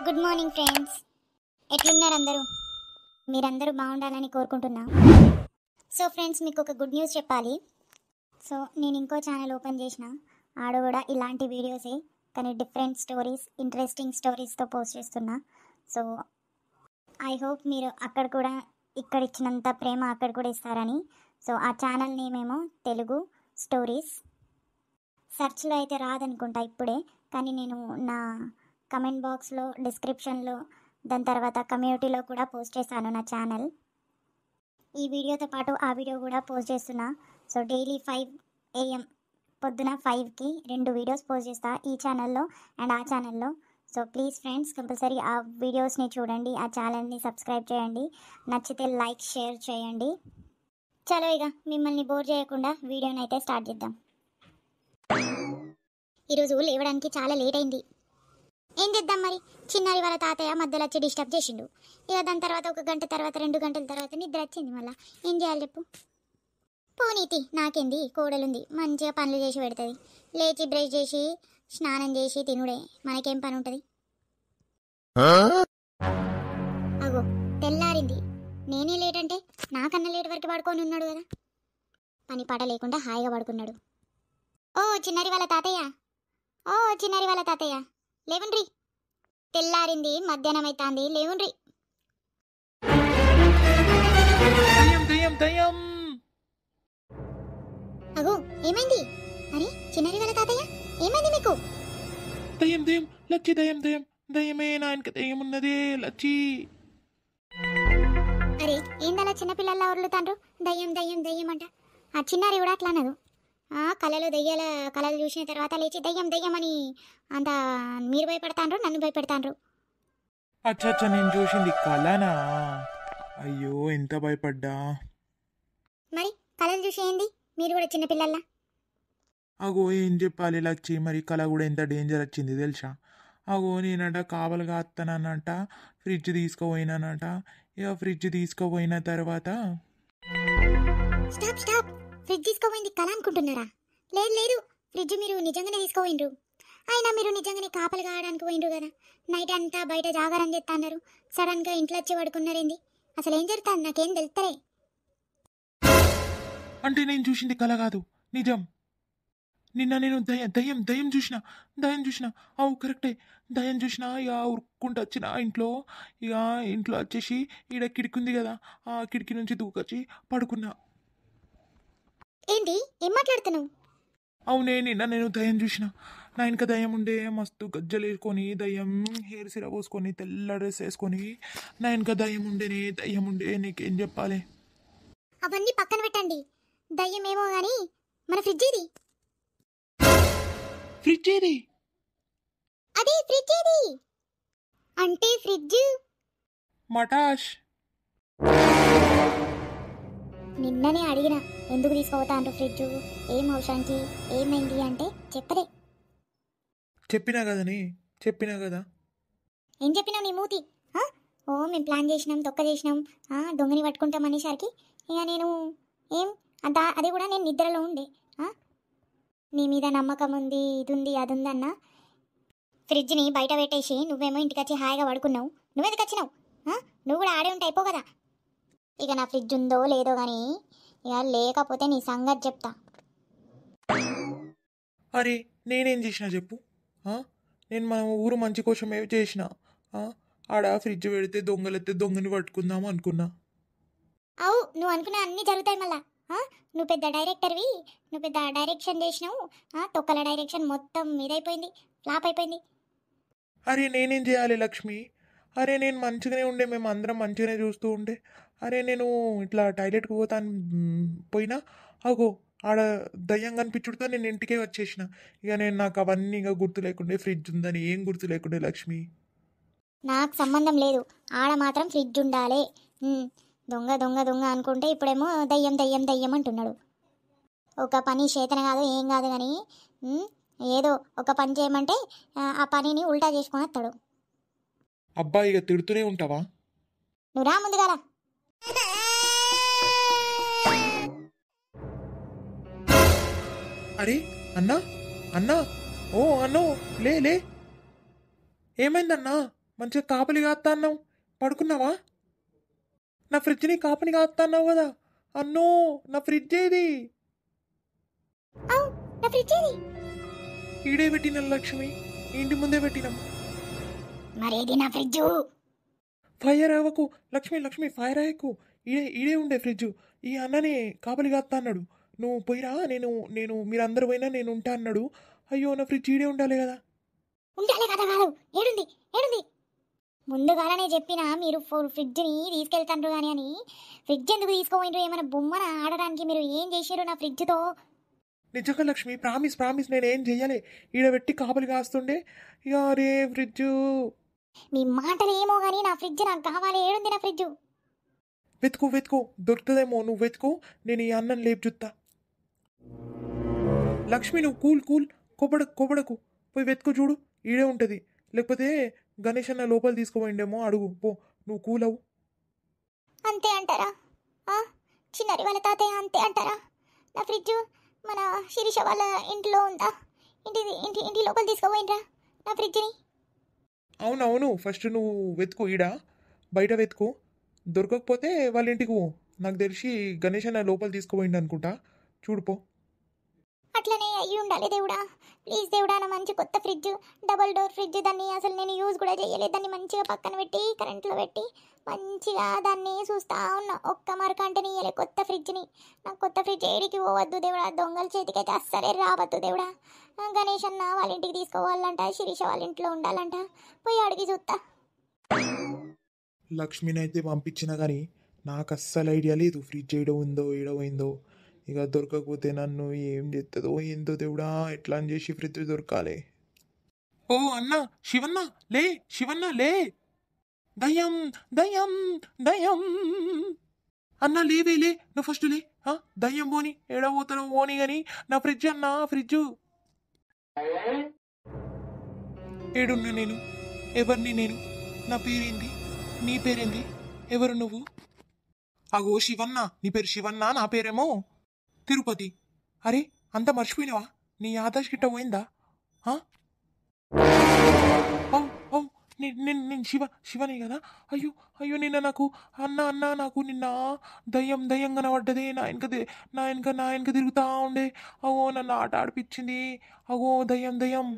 Good morning friends, ఎట్లున్నారు అందరూ? మీరందరూ బాగుండాలని కోరుకుంటున్నా. సో ఫ్రెండ్స్, మీకు ఒక గుడ్ న్యూస్ చెప్పాలి. సో నేను ఇంకో ఛానల్ ఓపెన్ చేసిన, ఆడ కూడా ఇలాంటి వీడియోసే కానీ డిఫరెంట్ స్టోరీస్, ఇంట్రెస్టింగ్ స్టోరీస్తో పోస్ట్ చేస్తున్నా. సో ఐ హోప్ మీరు అక్కడ కూడా ఇక్కడ ఇచ్చినంత ప్రేమ అక్కడ కూడా ఇస్తారని. సో ఆ ఛానల్ నేమేమో తెలుగు స్టోరీస్. సెర్చ్లో అయితే రాదనుకుంటా ఇప్పుడే, కానీ నేను నా కమెంట్ బాక్స్లో, డిస్క్రిప్షన్లో, దాని తర్వాత కమ్యూనిటీలో కూడా పోస్ట్ చేశాను నా ఛానల్. ఈ వీడియోతో పాటు ఆ వీడియో కూడా పోస్ట్ చేస్తున్నా. సో డైలీ 5 AM పొద్దున 5కి 2 వీడియోస్ పోస్ట్ చేస్తా ఈ ఛానల్లో అండ్ ఆ ఛానల్లో. సో ప్లీజ్ ఫ్రెండ్స్, కంపల్సరీ ఆ వీడియోస్ని చూడండి, ఆ ఛానల్ని సబ్స్క్రైబ్ చేయండి, నచ్చితే లైక్, షేర్ చేయండి. చలో ఇక మిమ్మల్ని బోర్ చేయకుండా వీడియోని అయితే స్టార్ట్ చేద్దాం. ఈరోజు లేవడానికి చాలా లేట్ అయింది. ఏం చేద్దాం మరి, చిన్నారి వాళ్ళ తాతయ్య మధ్యలో వచ్చి డిస్టర్బ్ చేసిండు. ఇక దాని తర్వాత 1 గంట తర్వాత 2 గంటల తర్వాత నిద్ర వచ్చింది. మళ్ళీ ఏం చేయాలి చెప్పు? పోనీతి, నాకేంది, కోడలుంది, మంచిగా పనులు చేసి పెడుతుంది. లేచి బ్రష్ చేసి స్నానం చేసి తినుడే, మనకేం పని ఉంటుంది? అగో తెల్లారింది, నేనే లేట్ అంటే నాకన్నా లేట్ వరకు పడుకొని ఉన్నాడు కదా. పని పాట లేకుండా హాయిగా పడుకున్నాడు. ఓ చిన్నారి వాళ్ళ తాతయ్య, ఓ చిన్నారి వాళ్ళ తాతయ్య, లేవుండ్రి, తెల్లారింది, మధ్యాహ్నం అవుతుంది, లేవుండ్రి. అగో ఏమైంది? అరే చిన్నారి వాళ్ళ తాతయ్య, ఏమైంది మీకు? దయ్యం దయ్యం లచ్చి, దయ్యం దయ్యం దయ్యమే, నాయనకి దయ్యం ఉన్నదే లచ్చి. అరే ఏందలా చిన్నపిల్లల్లా ఉరులుతాండ్రు? దయ్యం దయ్యం దయ్యం అంట. ఆ చిన్నారి కూడా అట్లా అన్నదు. కళలు దయ్యాల కళలు చూసిన తర్వాత లేచి దయ్యం దయ్యం అని అంత మీరు భయపడతాండ్రు, నన్ను భయపెడతాండ్రు. అచ్చచ్చ, నేను చూసింది కళనా? అయ్యో ఎంత భయపడ్డా. మరి కళలు చూసి ఏంది, మీరు కూడా చిన్నపిల్లల్లా? అగో ఏం చెప్పాలి లచ్చి, మరి కళ కూడా ఎంత డేంజర్ వచ్చింది తెలుసా? అగో నేనట కావలుగా అత్తనన్నట, ఫ్రిడ్జ్ తీసుకుపోయినానట. ఇక ఫ్రిడ్జ్ తీసుకుపోయిన తర్వాత స్టాప్ స్టాప్, ఫ్రిడ్జ్ తీసుకోపోయింది కళ అనుకుంటున్నారా? లేదు లేదు, ఫ్రిడ్జ్ మీరు నిజంగానే తీసుకోపోయిండ్రు. అయినా మీరు నిజంగానే కాపలుగా ఆడడానికి పోయిండ్రు కదా. నైట్ అంతా బయట జాగారం చేస్తున్నారు, సడన్గా ఇంట్లో వచ్చి పడుకున్నారేంది? అసలు ఏం జరుగుతుంది నాకేం తెలుస్తలే. అంటే నేను చూసింది కళ కాదు, నిజం. నిన్న నేను దయ్యం దయ్యం చూసిన. అవు కరెక్టే, దయ్యం చూసిన. ఇక ఉరుక్కుంటూ వచ్చిన ఇంట్లో వచ్చేసి ఈడ కిటికీ ఉంది కదా, ఆ కిటికీ నుంచి దూకొచ్చి పడుకున్నా. ఏంటి, ఏం మాట్లాడుతున్నావు? అవునే, నిన్న నేను దయ్యం చూసిన. నా ఇంకా దయ్యం ఉండే, మస్తు గజ్జలు వేసుకొని, దయ్యం హెయిర్ సిరా పోసుకొని, తెల్ల డ్రెస్ వేసుకొని, నా ఇంకా దయ్యం ఉండే. నీకేం చెప్పాలి? అవన్నీ పక్కన పెట్టండి, దయ్యం ఏమో గాని మన ఫ్రిడ్జ్ ఇది. ఫ్రిడ్జ్ ఏది? అదే ఫ్రిడ్జ్ ఏది అంటే ఫ్రిడ్జ్ మటాష్. నిన్ననే అడిగిన ఎందుకు తీసుకుపోతా అంటారు ఫ్రిడ్జ్, ఏం అవసరానికి, ఏమైంది అంటే చెప్పదే. చెప్పినా కదా. ఏం చెప్పినావు నీ మూతి? ఓ మేము ప్లాన్ చేసినాం, తొక్క చేసినాం, దొంగని పట్టుకుంటాం అనేసరికి ఇక నేను ఏం అది కూడా నేను నిద్రలో ఉండే. నీ మీద నమ్మకం ఉంది, ఇది ఉంది, అది ఉందన్న ఫ్రిడ్జ్ని బయట పెట్టేసి నువ్వేమో ఇంటికి వచ్చి హాయిగా పడుకున్నావు. నువ్వెందుకు వచ్చినావు? నువ్వు కూడా ఆడే ఉంటే అయిపో కదా. ఇక నా ఫ్రిడ్జ్ ఉందో లేదో కానీ ఇక లేకపోతే నీ సంగతి చెప్తా. అరే నేనేం చేసినా చెప్పు? నేను మన ఊరు మంచి కోసమే చేసిన. ఆడ ఫ్రిడ్జ్ పెడితే దొంగని పట్టుకుందాము అనుకున్నా. అవు నువ్వు అనుకున్నా అన్నీ జరుగుతాయి మళ్ళా. నువ్వు పెద్ద డైరెక్టర్వి, నువ్వు పెద్ద డైరెక్షన్ చేసినావు. తొక్కల డైరెక్షన్ మొత్తం ఇదైపోయింది, ఫ్లాప్ అయిపోయింది. అరే నేనేం చేయాలి లక్ష్మి? అరే నేను మంచిగానే ఉండే, మేము అందరం మంచిగానే చూస్తూ ఉండే. అరే నేను ఇట్లా టాయిలెట్కి పోయినా, అగో ఆడ దయ్యం కనిపించుడుతో నేను ఇంటికే వచ్చేసిన. ఇక నాకు అవన్నీ ఇక గుర్తు లేకుండే, ఫ్రిడ్జ్ ఉందని ఏం గుర్తు లేకుండే లక్ష్మి. నాకు సంబంధం లేదు, ఆడ మాత్రం ఫ్రిడ్జ్ ఉండాలి. దొంగ దొంగ దొంగ అనుకుంటే ఇప్పుడేమో దయ్యం దయ్యం దయ్యం అంటున్నాడు. ఒక పని చేతన కాదు, ఏం కాదు కానీ ఏదో ఒక పని చేయమంటే ఆ పనిని ఉల్టా చేసుకొని వస్తాడు. అబ్బా ఇక తిడుతూనే ఉంటావా? నువ్వు రా ముందుగా. అరే అన్నా, ఓ అన్నో, లే. ఏమైందన్నా? మంచిగా కాపలి కాస్తా అన్నావు, పడుకున్నావా? నా ఫ్రిడ్జ్ని కాపని కాస్తా అన్నావు కదా. అన్నో, నా ఫ్రిడ్జ్ ఏది? అవు నా ఫ్రిడ్జ్ ఏది? ఈడే పెట్టినాం లక్ష్మి, ఇంటి ముందే పెట్టినాం. మరేది నా ఫ్రిడ్జ్? ఫైర్ అవ్వకు లక్ష్మి, లక్ష్మి ఫైర్ అయ్యకు. ఈడే ఉండే ఫ్రిడ్జ్. ఈ అన్ననే కాపలి కాస్తా అన్నాడు. నువ్వు పోయిరా, నేను నేను మీరందరూ పోయినా నేను ఉంటా అన్నాడు. అయ్యో, నా ఫ్రిడ్జ్ ఈడే ఉండాలి కదా. ఉండాలి కదా కాదు, ఏడుంది ఏడుంది? ముందుగానే చెప్పినా మీరు ఫ్రిడ్జ్ని తీసుకెళ్తాండ్రు కానీ అని. ఫ్రిడ్జ్ ఎందుకు తీసుకోపోయిండ్రు? ఏమైనా బొమ్మన ఆడడానికి మీరు ఏం చేసారు నా ఫ్రిడ్జ్తో? నిజంగా లక్ష్మి, ప్రామిస్ ప్రామిస్ నేనేం చెయ్యలే. ఈడ పెట్టి కాపలి కాస్తుండే. ఇక రే ఫ్రిడ్జ్. మీ మాటలు ఏమో కానీ నా ఫ్రిడ్జ్ నాకు కావాలి. ఏడుంది నా ఫ్రిడ్జ్? వెతుకు వెతుకు, దొరుకుతుందేమో. నువ్వు వెతుకు, నేను ఈ అన్నం లేపు చూస్తా. లక్ష్మి నువ్వు కూల్ కూల్, కొబ్బడకు పోయి వెతుకు చూడు, ఈడే ఉంటుంది. లేకపోతే గణేష్ అన్న లోపల తీసుకుపోయిండేమో, అడుగు పో. నువ్వు కూల్ అవు. అంతే అంటారా? చిన్నారి వాళ్ళ తాతయ్య అంతే అంటారా? నా ఫ్రిడ్జ్ మన శిరీష వాళ్ళ ఇంట్లో ఉందా? ఇంటి లోపల తీసుకుపోయినరా నా ఫ్రిడ్జ్ని? అవునవును, ఫస్ట్ నువ్వు వెతుకు, ఈడ బయట వెతుకు. దొరకకపోతే వాళ్ళ ఇంటికి పో. నాకు తెలిసి గణేష్ అన్న లోపల తీసుకుపోయిండు అనుకుంటా. చూడుపో. అట్లనే అయ్యి ఉండాలి దేవుడా. ప్లీజ్ దేవుడా, నా మంచి కొత్త ఫ్రిడ్జ్, డబుల్ డోర్ ఫ్రిడ్జ్. దాన్ని అసలు నేను యూజ్ కూడా చేయలేదు. దాన్ని మంచిగా పక్కన పెట్టి కరెంట్లో పెట్టి మంచిగా దాన్ని చూస్తా ఉన్నా. ఒక్క మరకంటే నీయలే కొత్త ఫ్రిడ్జ్ని. నాకు కొత్త ఫ్రిడ్జ్ ఏడికి పోవద్దు దేవుడా. దొంగల చేతికైతే అస్సలే రావద్దు దేవుడా. గణేష్ అన్న వాళ్ళ ఇంటికి తీసుకోవాలంట, శిరీష వాళ్ళ ఇంట్లో ఉండాలంట. పోయి అడిగి చూస్తా. లక్ష్మిని అయితే పంపించిన కానీ నాకు అస్సలు ఐడియా లేదు ఫ్రిడ్జ్ ఏడవైందో. ఇక దొరకకపోతే నన్ను ఏం చేస్తుందో ఏందో దేవుడా. ఎట్లా అని చేసి ఫ్రిడ్జ్ దొరకాలి. ఓ అన్న, శివన్న లే, శివన్న లే. దయ్యం దయ్యం దయ్యం. అన్న లేవే, లే నువ్వు ఫస్ట్ లే. దయ్యం పోని, ఏడబోతాను పోని కానీ నా ఫ్రిడ్జ్ అన్న, ఫ్రిడ్జ్ ఏడున్నా నేను? ఎవరిని నేను? నా పేరేంది? నీ పేరేంది? ఎవరు నువ్వు? అగో శివన్న, నీ పేరు శివన్న, నా పేరేమో తిరుపతి. అరే అంతా మర్చిపోయినావా? నీ ఆధార్ గిట్ట పోయిందా? నేను శివని కదా. అయ్యో అయ్యో, నిన్న నాకు అన్న నాకు నిన్న దయ్యం కనబడ్డది. నా వెనక తిరుగుతా ఉండే. అగో నన్ను ఆట ఆడిపించింది. అగో దయ్యం.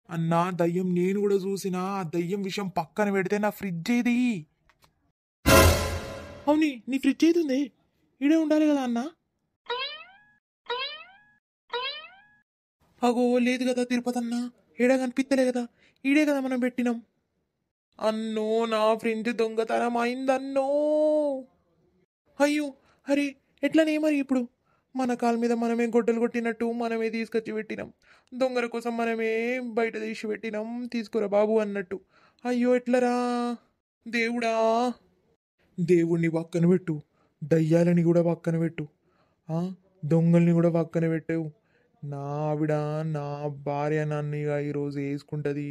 అన్నా దయ్యం నేను కూడా చూసిన. ఆ దయ్యం విషయం పక్కన పెడితే నా ఫ్రిడ్జ్ ఏది? అవుని, నీ ఫ్రిడ్జ్ ఏది ఉంది? ఈడే ఉండాలి కదా అన్న. అగో లేదు కదా తిరుపతి అన్న, ఈడ కనిపిస్తలే కదా. ఈడే కదా మనం పెట్టినాం. అన్నో, నా ఫ్రిడ్జ్ దొంగతనం అయిందన్నో. అయ్యో అరే, ఎట్లనే మరి ఇప్పుడు? మన కాళ్ళ మీద మనమే గొడ్డలు కొట్టినట్టు మనమే తీసుకొచ్చి పెట్టినాం. దొంగల కోసం మనమే బయట తీసి పెట్టినాం. తీసుకురా బాబు అన్నట్టు. అయ్యో ఎట్లరా దేవుడా. దేవుణ్ణి పక్కన పెట్టు, దయ్యాలని కూడా పక్కన పెట్టు, దొంగల్ని కూడా పక్కన పెట్టావు. నా ఆవిడ, నా భార్య నన్ను ఇక ఈరోజు వేసుకుంటుంది.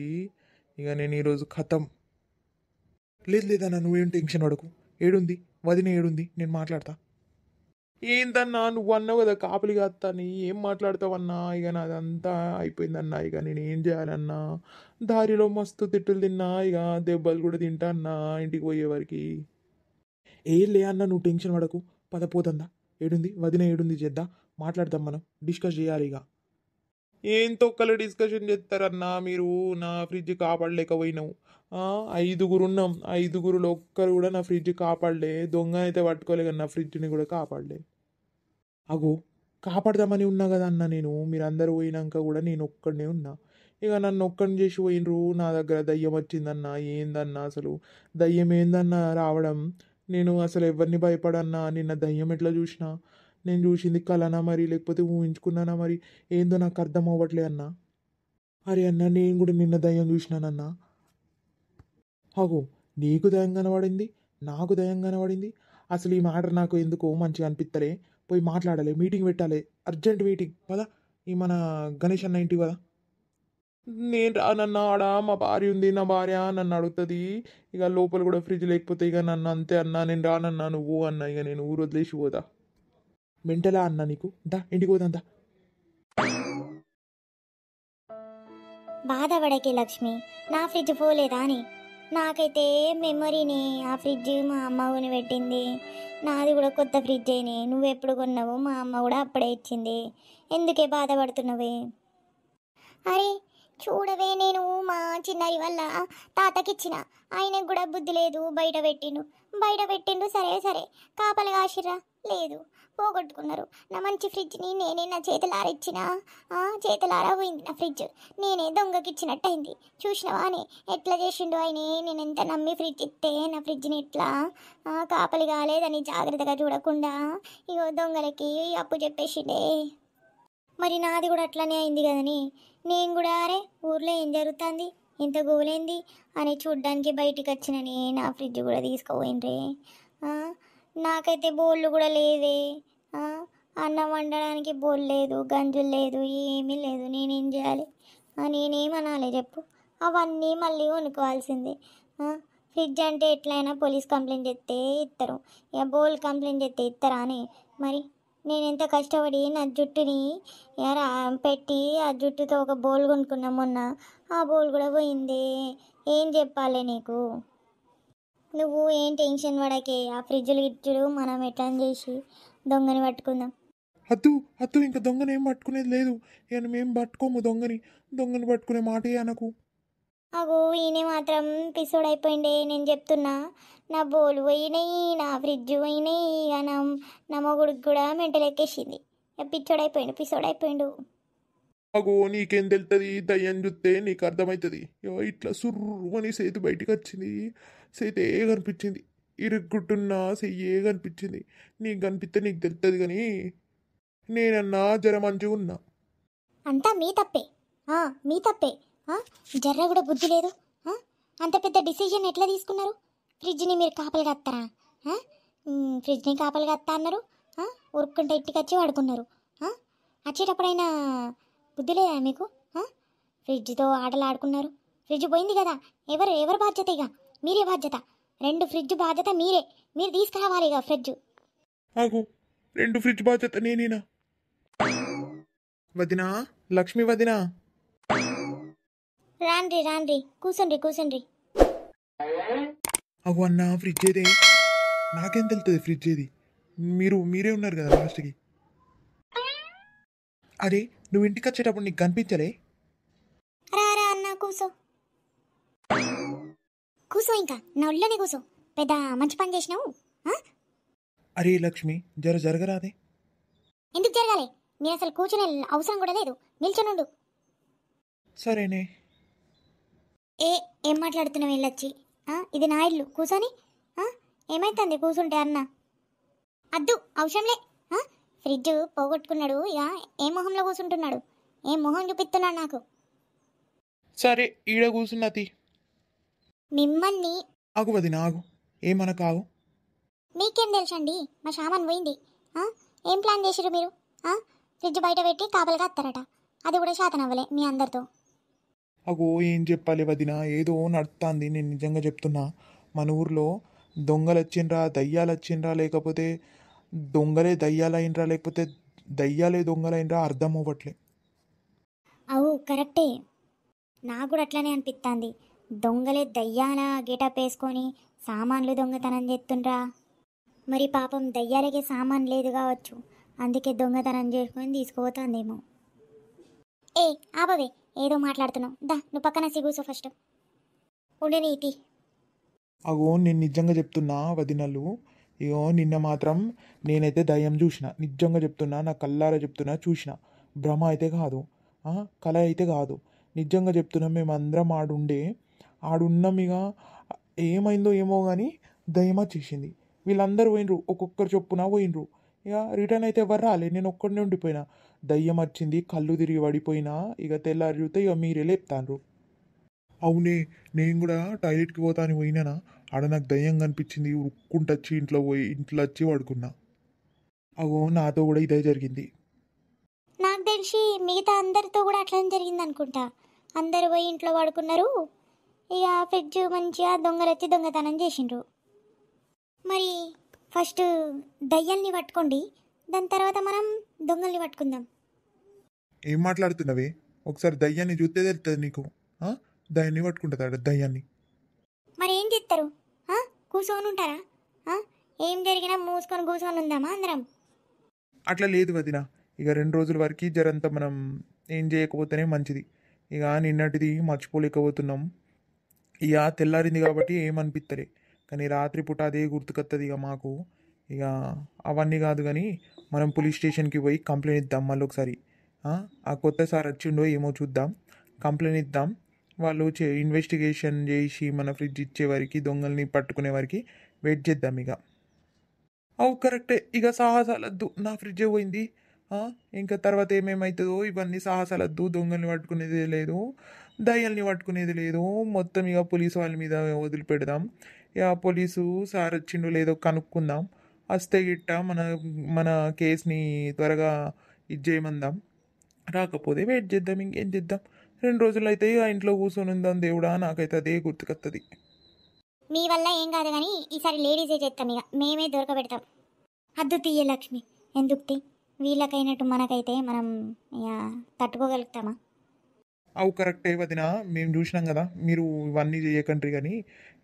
ఇక నేను ఈరోజు ఖతం. లేదన్నా, నువ్వేం టెన్షన్ పడకు. ఏడుంది వదిన, ఏడుంది? నేను మాట్లాడతా. ఏందన్నా నువ్వు అన్నావు కదా కాపలి కాస్తాని, ఏం మాట్లాడతావన్నా? ఇక నాదంతా అయిపోయిందన్నా. ఇక నేను ఏం చేయాలన్నా? దారిలో మస్తు తిట్టులు తిన్నా, ఇక దెబ్బలు కూడా తింటా అన్నా ఇంటికి పోయేవారికి. ఏం లే అన్న, నువ్వు టెన్షన్ పడకు. పదపోతుందా? ఏడుంది వదిన, ఏడుంది? చేద్దా, మాట్లాడతాం, మనం డిస్కస్ చేయాలి. ఇక ఏం తొక్కలు డిస్కషన్ చేస్తారన్నా మీరు? నా ఫ్రిడ్జ్ కాపాడలేకపోయినావు. 5గురు ఉన్నాం, 5గురులో ఒక్కరు కూడా నా ఫ్రిడ్జ్ కాపాడలే. దొంగ అయితే పట్టుకోలే కానీ నా ఫ్రిడ్జ్ని కూడా కాపాడలే. అగో కాపాడదామని ఉన్నా కదా అన్న నేను. మీరందరూ పోయినాక కూడా నేను ఒక్కడనే ఉన్నా. ఇక నన్ను ఒక్కడిని చేసి పోయినరు. నా దగ్గర దయ్యం వచ్చిందన్నా. ఏందన్నా అసలు దయ్యం ఏందన్నా రావడం? నేను అసలు ఎవరిని భయపడన్నా. నిన్న దయ్యం ఎట్లా చూసినా? నేను చూసింది కలనా మరి, లేకపోతే ఊహించుకున్నానా మరి? ఏందో నాకు అర్థం అవ్వట్లే అన్నా. అరే అన్న, నేను కూడా నిన్న దయ్యం చూసినానన్నా. అగో నీకు దయ్యం కనబడింది, నాకు దయ్యం కనబడింది. అసలు ఈ మ్యాటర్ నాకు ఎందుకో మంచిగా అనిపిస్తలే. పోయి మాట్లాడాలి, మీటింగ్ పెట్టాలి, అర్జెంట్ మీటింగ్ పదా. ఈ మన గణేష్ అన్న ఇంటికి పదా. నేను రానన్నా, ఆడ మా భార్య ఉంది, నా భార్య నన్ను అడుగుతుంది. ఇక లోపల కూడా ఫ్రిడ్జ్ లేకపోతే ఇక నన్ను అంతే అన్నా. నేను రానన్నా, నువ్వు అన్నా. ఇక నేను ఊరు వదిలేసి పోదా. మెంటలా అన్నా నీకు? దా ఇంటికి పోదా. బాధపడకే లక్ష్మి, నా ఫ్రిడ్జ్ పోలేదా అని. నాకైతే మెమరీని ఆ ఫ్రిడ్జ్ మా అమ్మ కొని పెట్టింది. నాది కూడా కొత్త ఫ్రిడ్జ్ అయినే. నువ్వు ఎప్పుడు కొన్నావు? మా అమ్మ కూడా అప్పుడే ఇచ్చింది. ఎందుకే బాధపడుతున్నావే? అరే చూడవే, నేను మా చిన్నారి వల్ల తాతకిచ్చిన. ఆయనకు కూడా బుద్ధి లేదు, బయట పెట్టిండు. సరే సరే కాపలు కాసిర్రా? లేదు, పోగొట్టుకున్నారు. నా మంచి ఫ్రిడ్జ్ని నేనే నా చేతులారా ఇచ్చిన. చేతులారా పోయింది నా ఫ్రిడ్జ్. నేనే దొంగకి ఇచ్చినట్టు అయింది. చూసినవా అని ఎట్లా చేసిండు ఆయన? నేను ఎంత నమ్మి ఫ్రిడ్జ్ ఇస్తే నా ఫ్రిడ్జ్ని ఎట్లా కాపలి కాలేదని జాగ్రత్తగా చూడకుండా ఇగో దొంగలకి అప్పు చెప్పేసిండే. మరి నాది కూడా అట్లనే అయింది కదని నేను కూడా అరే ఊర్లో ఏం జరుగుతుంది, ఇంత గోలేంది అని చూడ్డానికి బయటికి వచ్చినని నా ఫ్రిడ్జ్ కూడా తీసుకుపోయిండ్రే. నాకైతే బోళ్ళు కూడా లేవే. ఆ, అన్నం వండడానికి బోల్ లేదు, గంజులు లేదు, ఏమీ లేదు. నేనేం చేయాలి? నేనేమనాలి చెప్పు? అవన్నీ మళ్ళీ కొనుక్కోవాల్సిందే. ఫ్రిడ్జ్ అంటే ఎట్లయినా పోలీస్ కంప్లైంట్ చేస్తే ఇస్తారు, ఇక బోల్ కంప్లైంట్ చేస్తే ఇస్తారా అని. మరి నేను ఎంత కష్టపడి నా జుట్టుని పెట్టి ఆ జుట్టుతో ఒక బోల్ కొనుక్కున్నా మొన్న. ఆ బోల్ కూడా పోయింది. ఏం చెప్పాలి నీకు? నువ్వు ఏం టెన్షన్ పడకే. ఆ ఫ్రిడ్జ్లు గిడ్జులు మనం ఎట్లా చేసి దొంగని పట్టుకుందాం. అద్దు ఇంకా దొంగని ఏం పట్టుకునేది లేదు. ఇక మేము పట్టుకోము దొంగని పట్టుకునే మాటే అనకు. అగో ఈయన మాత్రం పిసోడైపోయిండే. నేను చెప్తున్నా, నా బోలు పోయినాయి, నా ఫ్రిడ్జ్ పోయినాయి. ఇక నా మొగుడికి కూడా మెంటల్ ఎక్కేసింది. పిసోడైపోయిండు. అగో నీకేం తెలుస్తుంది? దయ్యం చూస్తే నీకు అర్థమవుతుంది. ఇట్లా సుర్రుమని సేతు బయటికి వచ్చింది. సేతే కనిపించింది. ఇరుగ్గుట్టున్నా చెయ్యే కనిపించింది. నీకు కనిపిస్తే నీకు తెలుస్తుంది. కానీ నేనన్నా జర మంచిగా ఉన్నా. అంతా మీ తప్పే, మీ తప్పే. జర్ర కూడా బుద్ధి లేదు. అంత పెద్ద డిసిజన్ ఎట్లా తీసుకున్నారు? ఫ్రిడ్జ్ని మీరు కాపలు కత్తారా? ఫ్రిడ్జ్ని కాపలు కత్తా అన్నారు, ఉరుక్కుంటే ఇంటికి వచ్చి వాడుకున్నారు. వచ్చేటప్పుడైనా బుద్ధి లేదా మీకు? ఫ్రిడ్జ్తో ఆటలు ఆడుకున్నారు. ఫ్రిడ్జ్ పోయింది కదా, ఎవరు బాధ్యత? ఇక మీరే బాధ్యత. 2 ఫ్రిడ్జ్ బాధ్యత మీరు తీసుకురావాలి. ఇక ఫ్రిడ్జ్ ఆగు, 2 ఫ్రిడ్జ్ బాధ్యత నేనేనా? వదినా, లక్ష్మి వదినా. రాండ్రి కూసండ్రి. అగో అన్న, ఫ్రిడ్జ్ ఏదే? నాకేం తెలుస్తుంది ఫ్రిడ్జ్ ఏది? మీరే ఉన్నారు కదా లాస్ట్కి. అరే నువ్వు ఇంటికి వచ్చేటప్పుడు నీకు కనిపించలే? రా అన్న, కూసో ఇంకా నా ఒళ్ళోనే కూసో. పెద్ద మంచి పని చేసినావు. అరే లక్ష్మి, జరగరాదే? ఎందుకు జరగాలి? నేను అసలు కూర్చునే అవసరం కూడా లేదు. నిల్చొనుండు. సరేనే. ఏం మాట్లాడుతున్నావు? వెళ్ళొచ్చి ఇది నా ఇల్లు, కూసోని ఏమైతుంది కూసుంటే? అన్న అద్దు, అవసరంలే. ఫ్రిడ్జ్ పోగొట్టుకున్నాడు, ఇక ఏ మొహంలో కూర్చుంటున్నాడు? ఏం మొహం చూపిస్తున్నాడు నాకు? సరే ఈడ కూర్చున్నది. మిమ్మల్ని ఆగు వదినా, ఆగు. ఏమనకు, ఆగు. మీకేం తెలుసండి? మా సామాన్ పోయింది. ఏం ప్లాన్ చేసిరు మీరు? ఫ్రిడ్జ్ బయట పెట్టి కాపలుగా వస్తారట. అది కూడా శాతనవ్వలే మీ అందరితో. అగో ఏం చెప్పాలి వదినా, ఏదో నడుస్తుంది. నేను నిజంగా చెప్తున్నా, మన ఊర్లో దొంగలు వచ్చిండ్రా, దయ్యాలు వచ్చిండ్రా, లేకపోతే దొంగలే దయ్యాలైనరా, లేకపోతే దయ్యాలే దొంగలైనరా అర్థం అవ్వట్లే. అవు కరెక్టే, నాకు కూడా అట్లనే అనిపిస్తుంది. దొంగలే దయ్యాల గెటప్ వేసుకొని సామాన్లు దొంగతనం చేస్తుండ్రా. మరి పాపం దయ్యాలకే సామాన్ లేదు కావచ్చు, అందుకే దొంగతనం చేసుకొని తీసుకుపోతుందేమో. ఆపవే, ఏదో మాట్లాడుతున్నావు. నువ్వు పక్కన సిగూసో ఫస్ట్. ఉండే నీతి. అగో నేను నిజంగా చెప్తున్నా వదినలు, ఇగో నిన్న మాత్రం నేనైతే దయ్యం చూసిన. నిజంగా చెప్తున్నా, నా కళ్ళారా చెప్తున్నా, చూసిన. భ్రమ అయితే కాదు, కళ అయితే కాదు. నిజంగా చెప్తున్నా, మేమందరం ఆడున్నాం. ఇక ఏమైందో ఏమో కానీ దయ్యం వచ్చేసింది. వీళ్ళందరూ పోయినరు, ఒక్కొక్కరు చొప్పున పోయినరు. ఇక రిటర్న్ అయితే ఎవరు రాలే, నేను ఒక్కడినే ఉండిపోయినా. దయ్యం వచ్చింది, కళ్ళు తిరిగి పడిపోయినా. ఇక తెల్లారి చూస్తే ఇక మీరే లేపుతాండ్రు. అవునే, నేను కూడా టాయిలెట్కి పోతాను పోయినానా, ఆడ నాకు దయ్యం కనిపించింది. ఉరుక్కుంటొచ్చి ఇంట్లో వచ్చి పడుకున్నా. అగో నాతో కూడా ఇదే జరిగింది. నాకు తెలిసి మిగతా అందరితో కూడా అట్లనే జరిగింది అనుకుంటా. అందరు పోయి ఇంట్లో పడుకున్నారు. ఇక ఫ్రిడ్జ్ మంచిగా దొంగలు వచ్చి దొంగతనం చేసిండ్రు. మరి ఫస్ట్ దయ్యాల్ని పట్టుకోండి, దాని తర్వాత మనం దొంగల్ని పట్టుకుందాం. ఏం మాట్లాడుతున్నావే? ఒకసారి దయ్యాన్ని చూస్తే తెలుస్తుంది నీకు. దయ్యాన్ని పట్టుకుంటుందా దయ్యాన్ని? మరి ఏం చేస్తారు? కూర్చొని ఉంటారా? ఏం జరిగినా మూసుకొని కూర్చొని ఉందామా అందరం? అట్లా లేదు వదిన. ఇక 2 రోజుల వరకు జరంతా మనం ఏం చేయకపోతేనే మంచిది. ఇక నిన్నటిది మర్చిపోలేకపోతున్నాం. ఇక తెల్లారింది కాబట్టి ఏమనిపిస్తలే, కానీ రాత్రిపూట అదే గుర్తుకొస్తుంది ఇక మాకు. ఇక అవన్నీ కాదు కానీ మనం పోలీస్ స్టేషన్కి పోయి కంప్లైంట్ ఇద్దాం మళ్ళీ ఒకసారి. ఆ కొత్త సార్ వచ్చిండో ఏమో చూద్దాం, కంప్లైంట్ ఇద్దాం. వాళ్ళు ఇన్వెస్టిగేషన్ చేసి మన ఫ్రిడ్జ్ ఇచ్చే వరకు, దొంగల్ని పట్టుకునే వరకు వెయిట్ చేద్దాం ఇక. అవు కరెక్టే. ఇక సాహసాలద్దు, నా ఫ్రిడ్జే పోయింది. ఇంకా తర్వాత ఏమేమవుతుందో ఇవన్నీ సాహసాలద్దు. దొంగల్ని పట్టుకునేది లేదు, దయ్యాల్ని పట్టుకునేది లేదు. మొత్తం ఇక పోలీసు వాళ్ళ మీద వదిలిపెడదాం. ఇక పోలీసు సార్ వచ్చిండో లేదో కనుక్కుందాం. వస్తే గిట్ట మన మన కేసుని త్వరగా ఇది చేయమందాం. రాకపోతే వెయిట్ చేద్దాం, ఇంకేం చేద్దాం. 2 రోజులు అయితే ఆ ఇంట్లో కూర్చొని ఉందాం. దేవుడా, నాకైతే అదే గుర్తుకొస్తుంది. మీ వల్ల ఏం కాదు కానీ ఈసారి లేడీసే చేస్తాం, ఇక మేమే దొరకబెడతాం. హద్దు తీయ లక్ష్మి, ఎందుకు తీ? వీళ్ళకైనట్టు మనకైతే మనం ఇక తట్టుకోగలుగుతామా? అవు కరెక్టే వదిన, మేము చూసినాం కదా. మీరు ఇవన్నీ చేయకండ్రి కానీ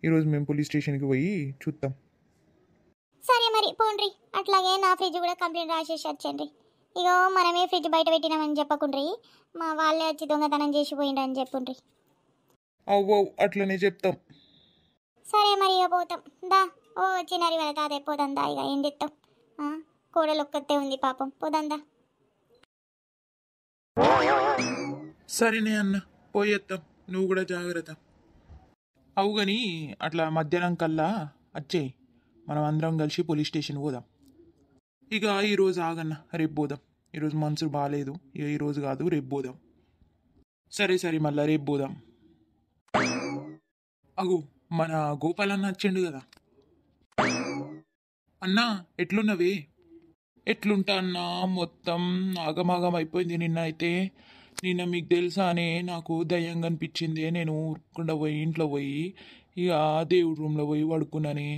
ఈరోజు మేము పోలీస్ స్టేషన్కి పోయి చూద్దాం. సరే మరి పోండ్రి. అట్లాగే నా ఫ్రిడ్జ్ కూడా కంప్లైంట్ రాసేసి వచ్చండి. ఇగో మనమే ఫ్రిడ్జ్ బయట పెట్టినామని చెప్పకుండ్రి, మా వాళ్ళే వచ్చి దొంగతనం చేసి పోయిండ్రు అని చెప్పుండ్రి. అవు అట్లనే చెప్తాం. సరే మరి ఇక పోతాం దా. ఓ వచ్చినారు వాళ్ళ తాతయ్య, పోదాం దా. ఇక ఏం చెప్తాం, కోడలు ఒక్కతే ఉంది పాపం, పోదాం దా. సరేనే అన్న, పోయేద్దాం. నువ్వు కూడా జాగ్రత్త. అవు కానీ అట్లా మధ్యాహ్నం కల్లా వచ్చేయి, మనం అందరం కలిసి పోలీస్ స్టేషన్ పోదాం. ఇక ఈరోజు ఆగన్న, రేపు పోదాం. ఈరోజు మనసు బాగాలేదు, ఇక ఈరోజు కాదు రేపు పోదాం. సరే సరే, మళ్ళా రేపు పోదాం. అగు మన గోపాల్ అన్న వచ్చిండు కదా. అన్నా ఎట్లున్నవే? ఎట్లుంటా అన్నా, మొత్తం ఆగమాగం అయిపోయింది. నిన్న అయితే మీకు తెలుసా అనే నాకు దయ్యం కనిపించింది. నేను ఊరుకుండా పోయి ఇంట్లో పోయి ఇక దేవుడి రూమ్లో పోయి పడుకున్నానే.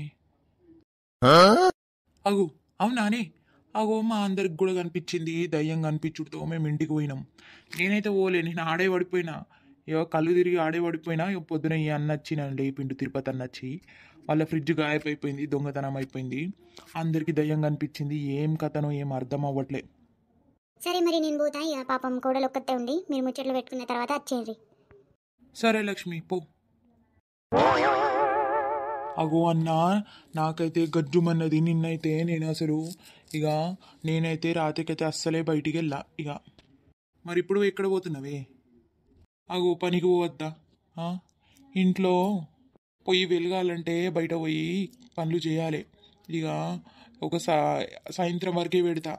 అగు అవునానే? అగో మా అందరికి కూడా కనిపించింది దయ్యం. కనిపించుడుతో మేము ఇంటికి పోయినాం. నేనైతే పోలే, నేను ఆడే పడిపోయినా. ఇక కళ్ళు తిరిగి ఆడే పడిపోయినా. ఇక పొద్దున ఈ అన్న వచ్చి నన్ను లేపిండు, తిరుపతి అన్న వచ్చి. వాళ్ళ ఫ్రిడ్జ్ గాయపైపోయింది, దొంగతనం అయిపోయింది. అందరికీ దయ్యం కనిపించింది. ఏం కథనో ఏం అర్థం అవ్వట్లే. సరే మరి నేను పోతా. ఇక పాపం కోడలు ఒక్కతే ఉంది, మీరు ముచ్చట్లు పెట్టుకున్న తర్వాత వచ్చేయండి. సరే లక్ష్మి, పో. అగో అన్నా, నాకైతే గజ్జుమన్నది. నిన్నైతే నేను అసలు ఇక నేనైతే రాత్రికైతే అస్సలే బయటికి వెళ్ళా. ఇక మరి ఇప్పుడు ఎక్కడ పోతున్నావే? అగో పనికి పోవద్దా? ఇంట్లో పొయ్యి వెలగాలంటే బయట పోయి పనులు చేయాలి. ఇక ఒక సాయంత్రం వరకే పెడతా.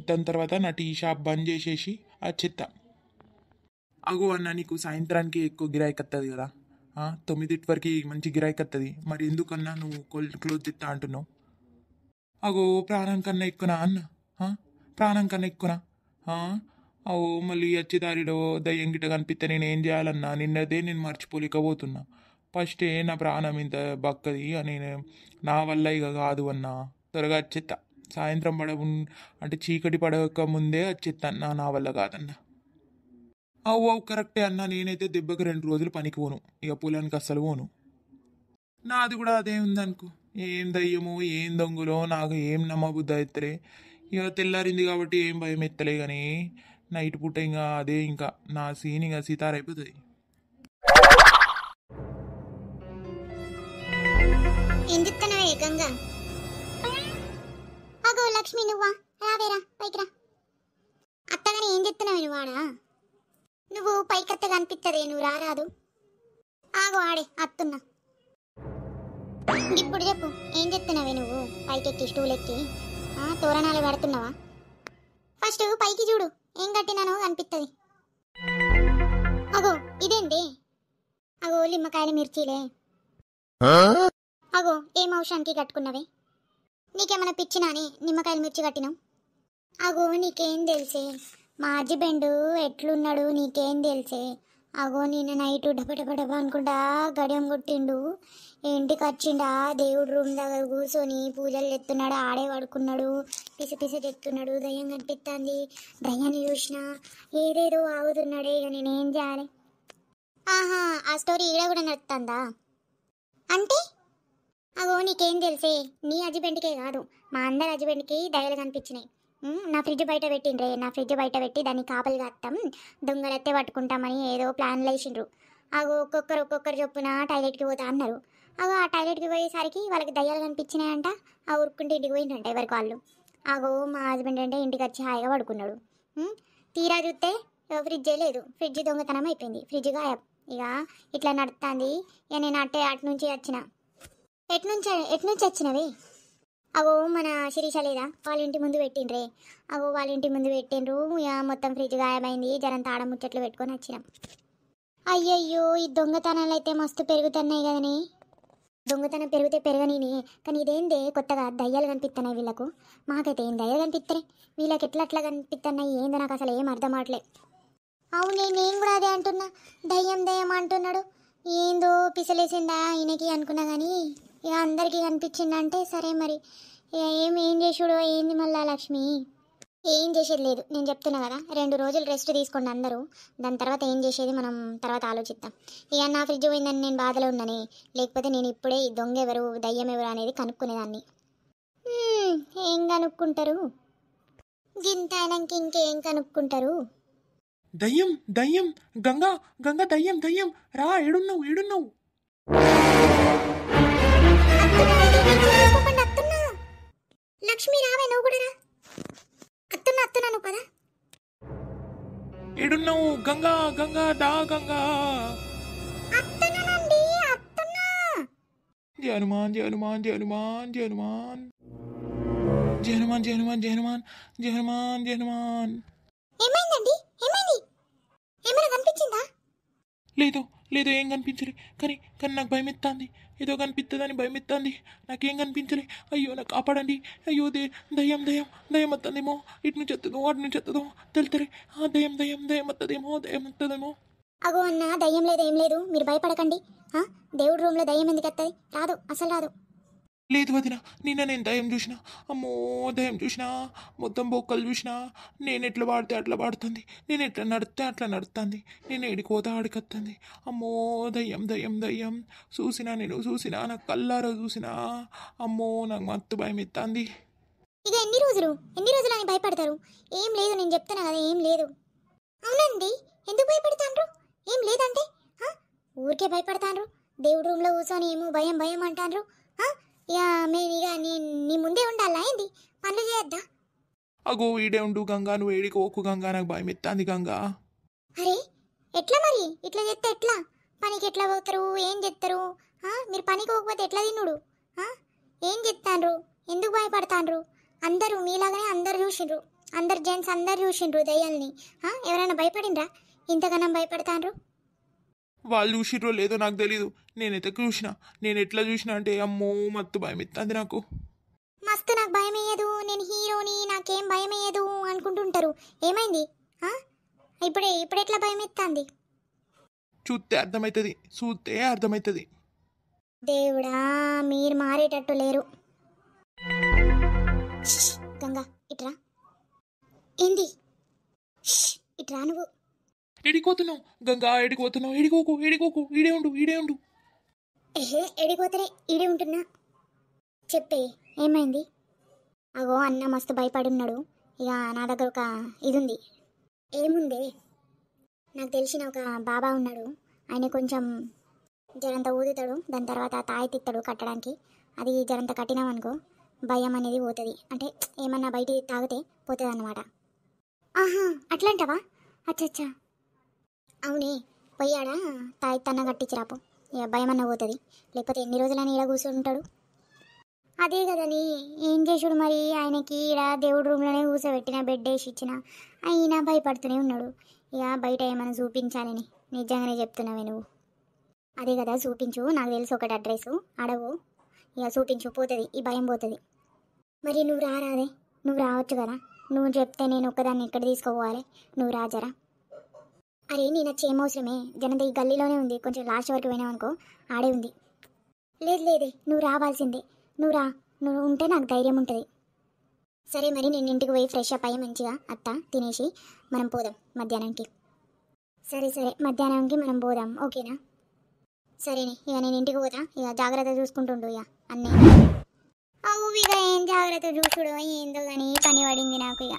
దాని తర్వాత నా టీ షాప్ బంద్ చేసేసి చెత్త. అగో అన్న, నీకు సాయంత్రానికి ఎక్కువ గిరాకీ వస్తుంది కదా. 9 వరకు మంచి గిరాకీ వస్తుంది. మరి ఎందుకన్నా నువ్వు క్లోజ్ చేస్తా అంటున్నావు? అగో ప్రాణం కన్నా ఎక్కువనా అన్న? ప్రాణం కన్నా ఎక్కువనా? అవో మళ్ళీ వచ్చే దారిలో దయ్యం గిట్ట కనిపిస్తే నేను ఏం చేయాలన్నా? నిన్నదే నేను మర్చిపోలేకపోతున్నా. ఫస్టే నా ప్రాణం ఇంత బక్కది అని నా వల్ల ఇక కాదు అన్నా. త్వరగా వచ్చేస్తా. సాయంత్రం అంటే చీకటి పడక ముందే వచ్చేస్తా. నా వల్ల కాదన్నా. అవు కరెక్టే అన్న. నేనైతే దెబ్బకి 2 రోజులు పనికి పోను, ఇక పొలానికి అస్సలు పోను. నాది కూడా అదే ఉందనుకో. ఏం దయ్యమో ఏం దొంగలో నాకు ఏం నమ్మబుద్ధి అవుతలే. ఇక తెల్లారింది కాబట్టి ఏం భయం ఎత్తలే. కానీ నైట్ పూట ఇంకా అదే, ఇంకా నా సీన్ ఇక సీతారైపోతుంది. ఏం చెప్తున్నావే ఏకంగా? అగో లక్ష్మి, నువ్వా? రావేరా, పైకి రా. అత్తగానే ఏం చెప్తున్నావు నువ్వు? వాడా నువ్వు పైకత్త కనిపిస్తుంది, నువ్వు రారాదు. ఆగో ఆడే అత్తున్నా. ఇప్పుడు చెప్పు, ఏం చెప్తున్నావే నువ్వు? పైకెక్కి స్టూల్ ఎక్కి తోరణాలు కడుతున్నావా? ఫస్ట్ పైకి చూడు, ఏం కట్టినానో కనిపిస్తుంది. అగో ఇదేంటి? అగో నిమ్మకాయలు మిర్చీలే. అగో ఏం ఔషధానికి కట్టుకున్నవే? నీకేమైనా పిచ్చినాని నిమ్మకాయలు మిర్చి కట్టినావు? అగో నీకేం తెలిసే? మా హస్బెండ్ ఎట్లున్నాడు నీకేం తెలిసే? అగో నిన్న నైట్ డబడబడబ అనుకుంటా గడియం కొట్టిండు. ఇంటికి వచ్చిండా, దేవుడు రూమ్ దగ్గర కూర్చొని పూజలు చేస్తున్నాడు, ఆడే పడుకున్నాడు, పిస పిస చెప్తున్నాడు. దయ్యం కనిపిస్తుంది, దయ్యాన్ని చూసినా ఏదేదో ఆగుతున్నాడే. ఇక నేనేం చేయాలి? ఆహా, ఆ స్టోరీ ఈడ కూడా నడుస్తుందా? అంటే అగో నీకేం తెలిసే, నీ హస్బెండ్కే కాదు మా అందరి హస్బెండ్కి దయలు కనిపించినాయి. నా ఫ్రిడ్జ్ బయట పెట్టిండ్రే, నా ఫ్రిడ్జ్ బయట పెట్టి దాన్ని కాపలి కాస్తాం, దొంగలెత్తే పట్టుకుంటామని ఏదో ప్లాన్లు వేసిండ్రు. అగో ఒక్కొక్కరు చొప్పున టాయిలెట్కి పోతా అన్నారు. అగో ఆ టాయిలెట్కి పోయేసరికి వాళ్ళకి దయ్యాలు కనిపించినాయంట. ఆ ఉరుక్కుంటే ఇంటికి పోయిందంట ఎవరికి వాళ్ళు. అగో మా హస్బెండ్ అంటే ఇంటికి వచ్చి హాయిగా పడుకున్నాడు. తీరా చూస్తే ఫ్రిడ్జే లేదు, ఫ్రిడ్జ్ దొంగతనం అయిపోయింది, ఫ్రిడ్జ్ గాయబ్. ఇక ఇట్లా నడుస్తుంది. ఇక నేను అటు నుంచి వచ్చిన. ఎట్నుంచి వచ్చినవి? అవో మన శిరీష లేదా వాళ్ళ ఇంటి ముందు పెట్టిండ్రే, అవో వాళ్ళ ఇంటి ముందు పెట్టిండ్రు. ఇక మొత్తం ఫ్రిడ్జ్ గాయమైంది, జరం తాడ ముచ్చట్లు పెట్టుకొని వచ్చినాం. అయ్యయ్యో, ఈ దొంగతనాలు అయితే మస్తు పెరుగుతున్నాయి కదనే. దొంగతనం పెరిగితే పెరగనీనే, కానీ ఇదేందే కొత్తగా దయ్యాలు కనిపిస్తున్నాయి వీళ్ళకు. మాకైతే ఏం దయ్యాలు కనిపిస్తాయి, వీళ్ళకి ఎట్లా కనిపిస్తున్నాయి ఏందో నాకు అసలు ఏం అర్థం అవట్లే. అవునే, నేను కూడా అదే అంటున్నా, దయ్యం అంటున్నాడు. ఏందో పిసలేసిందా ఈయనకి అనుకున్నా కానీ ఇక అందరికీ కనిపించిందంటే సరే మరి. ఇక ఏం చేసుడో ఏంది మళ్ళా లక్ష్మి. ఏం చేసేది లేదు, నేను చెప్తున్నా కదా, 2 రోజులు రెస్ట్ తీసుకోండి అందరూ. దాని తర్వాత ఏం చేసేది మనం తర్వాత ఆలోచిద్దాం. ఇక నా ఫ్రిడ్జ్ పోయిందని నేను బాధలో ఉన్నానే, లేకపోతే నేను ఇప్పుడే ఈ దొంగ ఎవరు దయ్యం ఎవరు అనేది కనుక్కునేదాన్ని. ఏం కనుక్కుంటారు గింత అయినాక, ఇంకేం కనుక్కుంటారు? దయ్యం దయ్యం గంగా గంగా దయ్యం దయ్యం రా, ఏడున్నావు? లక్ష్మి రావే, నువ్వు కూడా రా. అత్తున్నా నువ్వు కదా. ఏడున్నావు గంగా గంగా దా గంగా. అత్తున్నానండి, అత్తున్నా. జనుమాన్ జనుమాన్ జనుమాన్ జనుమాన్ జనుమాన్ జనుమాన్ జనుమాన్ జనుమాన్ జనుమాన్. ఏమైందండి, ఏమైంది? ఏమైనా కనిపించిందా? లేదు ఏం కనిపించలే, కానీ నాకు భయం ఎత్తాంది. ఏదో కనిపిస్తుందని భయం ఎత్తాంది, నాకేం కనిపించలే. అయ్యో నాకు కాపాడండి. అయ్యో దయ్యం వస్తుందేమో, ఇటు నుంచి వస్తుందో అటు నుంచి వస్తుందో తెలుతరే. దయ్యం వస్తుందేమో. అగో అన్న, దయ్యం లేదు ఏం లేదు, మీరు భయపడకండి. దేవుడి రూమ్లో దయ్యం ఎందుకు వస్తుంది? రాదు, అసలు రాదు. లేదు వదిన, నిన్న నేను దయ్యం చూసిన. అమ్మో, దయ్యం చూసిన, మొత్తం బొక్కలు చూసిన. నేను ఎట్లా పాడితే అట్లా పాడుతుంది, నేను ఎట్లా నడితే అట్లా నడుస్తుంది, నేను ఎడికోతా ఆడికొస్తుంది. అమ్మో, దయ్యం నేను చూసినా, నాకు కల్లారా చూసినా. అమ్మో, నాకు మత్తు భయం ఎత్తాంది. ఇక ఎన్ని రోజులు అని భయపడతారు? ఏం లేదు, నేను చెప్తున్నా కదా, ఏం లేదు. అవునండి, ఎందుకు భయపడతాండ్రు? ఏం లేదంటే ఊరికే భయపడతాండ్రు. దేవుడి రూమ్లో కూర్చొని ఏమో భయం అంటాండ్రు. ఇక మేము ఇక నీ ముందే ఉండాలా ఏంది? పనులు చేయొద్దా? అగో ఈడే ఉండు గంగా, నువ్వు ఏడికోకు గంగా, నాకు భయం ఎత్తాంది గంగా. అరే ఎట్లా మరి, ఇట్లా చెప్తే ఎట్లా? పనికి ఎట్లా పోతారు, ఏం చెప్తారు? మీరు పనికి పోకపోతే ఎట్లా తిన్నుడు? ఏం చెప్తాండ్రు, ఎందుకు భయపడతాండ్రు? అందరూ మీలాగానే అందరు చూసిండ్రు, అందరు జెంట్స్ అందరు చూసిండ్రు దయ్యాల్ని. ఎవరైనా భయపడిండ్రా? ఇంతగానం భయపడతాండ్రు. వాళ్ళు చూసిర్రో లేదో నాకు తెలీదు, నేనైతే చూసిన. నేను ఎట్లా చూసిన అంటే అమ్మో మత్తు భయం ఎత్తాంది నాకు. మస్తు నాకు భయం వేయదు, నేను హీరోని, నాకేం భయం వేయదు అనుకుంటుంటారు. ఏమైంది? ఇప్పుడు ఎట్లా భయం ఎత్తాంది? చూస్తే అర్థమవుతుంది. దేవుడా, మీరు మారేటట్టు లేరు. గంగా ఇట్రా. ఏంది? ఇట్రా నువ్వు. ఎడిపోతున్నావు గంగా, ఎడిపోతున్నావు? ఎడికోకు, ఈడే ఉండు. ఎడిపోతలే, ఈడే ఉంటున్నా. చెప్పే, ఏమైంది? అగో అన్న మస్తు భయపడున్నాడు. ఇక నా దగ్గర ఒక ఇది ఉంది. ఏముందే? నాకు తెలిసిన ఒక బాబా ఉన్నాడు, ఆయన కొంచెం జరంత ఊదుతాడు, దాని తర్వాత తాయితిస్తాడు కట్టడానికి. అది జరంత కట్టినామనుకో భయం అనేది పోతుంది, అంటే ఏమన్నా బయట తాగితే పోతుంది అన్నమాట. ఆహా, అట్లంటావా? అచ్చచ్చా, అవునే, పోయాడా తాయిత్తన్న కట్టించిరాపు, ఇక భయం అన్న పోతుంది. లేకపోతే ఎన్ని రోజులని ఈడ కూర్చుంటాడు? అదే కదని ఏం చేసుడు మరి. ఆయనకి ఈడ దేవుడి రూమ్లోనే కూర్చోబెట్టిన, బెడ్ వేసి ఇచ్చిన, అయినా భయపడుతూనే ఉన్నాడు. ఇక బయట ఏమైనా చూపించాలని. నిజంగానే చెప్తున్నావే నువ్వు? అదే కదా, చూపించు, నాకు తెలుసు ఒకటి అడ్రస్, అడవు. ఇక చూపించు, పోతుంది, ఈ భయం పోతుంది. మరి నువ్వు రారాదే? నువ్వు రావచ్చు కదా, నువ్వు చెప్తే నేను ఒక్కదాన్ని ఎక్కడ తీసుకోపోవాలి? నువ్వు రాజరా. అరే నేను వచ్చి ఏమవసరమే, జనంత ఈ గల్లీలోనే ఉంది, కొంచెం లాస్ట్ వరకు పోయినావు అనుకో ఆడే ఉంది. లేదే, నువ్వు రావాల్సిందే, నువ్వు ఉంటే నాకు ధైర్యం ఉంటుంది. సరే మరి, నేను ఇంటికి పోయి ఫ్రెష్ అప్ అయ్యి మంచిగా అత్త తినేసి మనం పోదాం మధ్యాహ్నానికి. సరే సరే మధ్యాహ్నంకి మనం పోదాం ఓకేనా. సరేనే ఇక నేను ఇంటికి పోతా, ఇక జాగ్రత్త చూసుకుంటుండు ఇక అన్నీ. అవు ఇక ఏం జాగ్రత్త చూసుడో ఏందో కానీ పని పడింది నాకు ఇక.